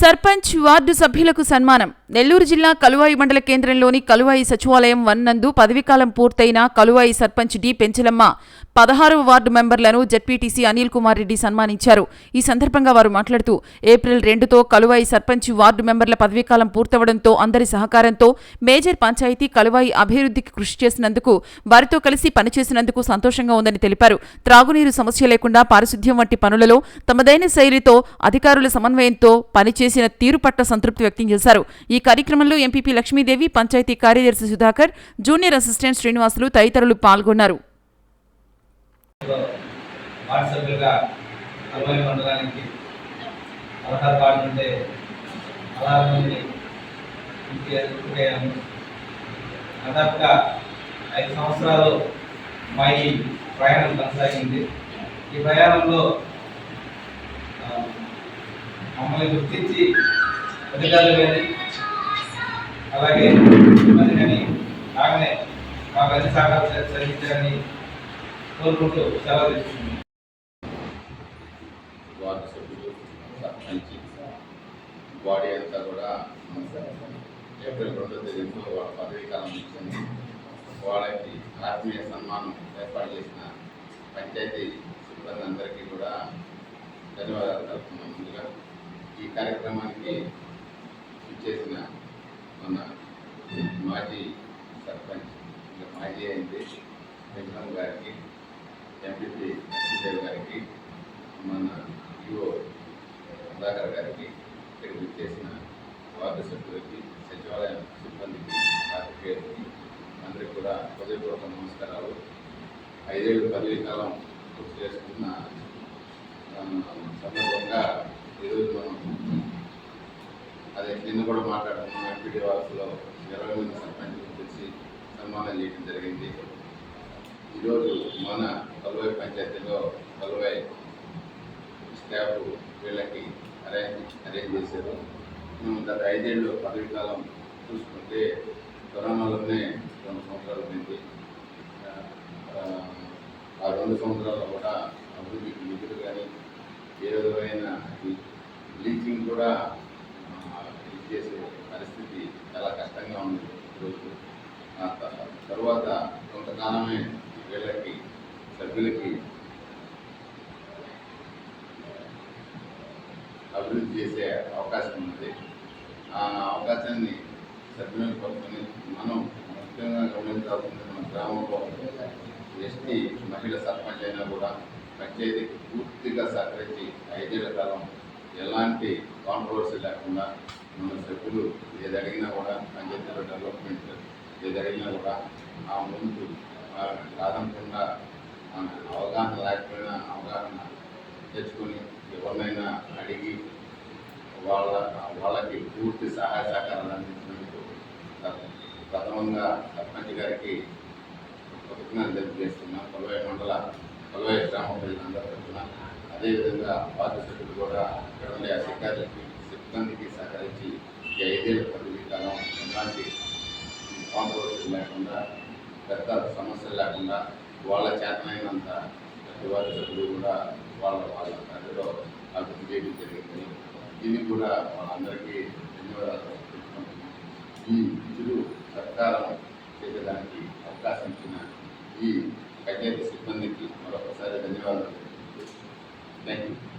Sarpanch ward సభ్యులకు సన్మానం. నెల్లూరు జిల్లా కలువాయి మండల కేంద్రంలోని కలువాయి సచివాలయం 1 నందు పదవీకాలం పూర్తయిన కలువాయి సర్పంచ్ డి పెంచలమ్మ 16వ వార్డు మెంబర్లను జెడ్పీటీసీ అనిల్ కుమార్ రెడ్డి సన్మానించారు. ఈ సందర్భంగా వారు మాట్లాడుతూ ఏప్రిల్ 2తో కలువాయి సర్పంచ్ వార్డు మెంబర్ల పదవీకాలం పూర్తవడంతో అందరి సహకారంతో మేజర్ పంచాయతీ కలువాయి అభివృద్ధికి కృషి చేసినందుకు, వారితో కలిసి పనిచేసినందుకు సంతోషంగా ఉందని తెలిపారు. త్రాగునీరు సమస్య లేకుండా పారిశుద్ధ్యం వంటి పనులలో తమదైన శైలితో అధికారుల సమన్వయంతో పనిచేసిన తీరు పట్ల సంతృప్తి వ్యక్తం చేశారు. ఈ కార్యక్రమంలో ఎంపీపీ లక్ష్మీదేవి, పంచాయతీ కార్యదర్శి సుధాకర్, జూనియర్ అసిస్టెంట్ శ్రీనివాసులు తదితరులు పాల్గొన్నారు. దాదాపుగా 5 సంవత్సరాలు మా ఈ ప్రయాణం కొనసాగింది. ఈ ప్రయాణంలో మమ్మల్ని గుర్తించి అధికారులు కానీ అలాగే సిబ్బంది కానీ బాగానే మాకు అన్ని సహకారం సరిగించాలని కోరుకుంటూ సెలవు తీసుకుంటున్నాం. వార్డు సభ్యులు, సర్పంచ్, బాడీ అంతా కూడా ఏప్రిల్ 2వ తేదీతో వాళ్ళ పదవీకాలం ఇచ్చింది. వాళ్ళకి ఆత్మీయ సన్మానం ఏర్పాటు చేసిన పంచాయతీ సిబ్బంది అందరికీ కూడా ధన్యవాదాలు తెలుపుతున్నాం. ముందుగా ఈ కార్యక్రమానికి ఇచ్చేసిన మన మాజీ సర్పంచ్, మాజీ అయింది వెంకటరామ్ గారికి, ఎంపీపీ లక్ష్మీదేవి గారికి, మన ఈఓ సుధాకర్ గారికి, ఇక్కడికి ఇచ్చేసిన వార్డు సభ్యులకి, సచివాలయం సిబ్బందికి, పాత్రికేయులకి అందరికీ కూడా హృదయపూర్వక నమస్కారాలు. 5 ఏళ్ళు పదవీకాలం పూర్తి చేసుకున్న సందర్భంగా ఈరోజు మనం అదే నిన్న కూడా మాట్లాడుతున్నాం. ఎంపీడీ వాసులో 20 మంది సర్పంచులు తెచ్చి సన్మానం చేయడం జరిగింది. ఈరోజు మన కలువాయి పంచాయతీలో కలువాయి స్టాఫ్ వీళ్ళకి అరేంజ్ చేశారు. మేము గత 5 ఏళ్ళు పదవీకాలం చూసుకుంటే కరోనాలోనే 2 సంవత్సరాలు పోయింది. ఆ 2 సంవత్సరాల్లో కూడా అభివృద్ధికి నిధులు కానీ ఏ విధమైన బ్లీచింగ్ కూడా చేసే పరిస్థితి చాలా కష్టంగా ఉంది. ఈరోజు తర్వాత కొంతకాలమే వీళ్ళకి సభ్యులకి అభివృద్ధి చేసే అవకాశం ఉంది. ఆ అవకాశాన్ని సభ్యులను పట్టుకొని మనం ముఖ్యంగా గమనించాల్సింది, మన గ్రామంలో ఎస్టీ మహిళ సర్పంచ్ అయినా కూడా పంచాయతీకి పూర్తిగా సహకరించి 5 ఏళ్ల కాలం ఎలాంటి కాంట్రవర్సీ లేకుండా మన సభ్యులు ఏది అడిగినా కూడా పంచాయతీలో డెవలప్మెంట్ ఏది అడిగినా కూడా ఆ ముందు కాదనకుండా అవగాహన లేకపోయినా అవగాహన తెచ్చుకొని ఎవరినైనా అడిగి వాళ్ళకి పూర్తి సహాయ సహకారాలు అందించినందుకు ప్రథమంగా సర్పంచ్ గారికి కృతజ్ఞతలు తెలియజేస్తున్నాం. కలువాయి గ్రామ ప్రజలందరూ తరఫున, అదేవిధంగా వార్డు సభ్యులు కూడా ఇక్కడ ఉండే అధికారులకి, సిబ్బందికి సహకరించి ఈ 5 ఏళ్ల పదవీకాలం ఎలాంటి కాంట్రవర్సీ లేకుండా, పెద్ద సమస్యలు లేకుండా వాళ్ళ చేతనైనంత ప్రతి వార్డు సభ్యులు కూడా వాళ్ళ పరిధిలో అభివృద్ధి చేయడం జరిగింది. దీనికి కూడా వాళ్ళందరికీ ధన్యవాదాలు తెలుపుకుంటున్నాం. ఈ నిధులు సత్కారం చేయడానికి అవకాశం ఇచ్చిన ఈ పంచాయతీ సిబ్బందికి మరొకసారి ధన్యవాదాలు. Thank you.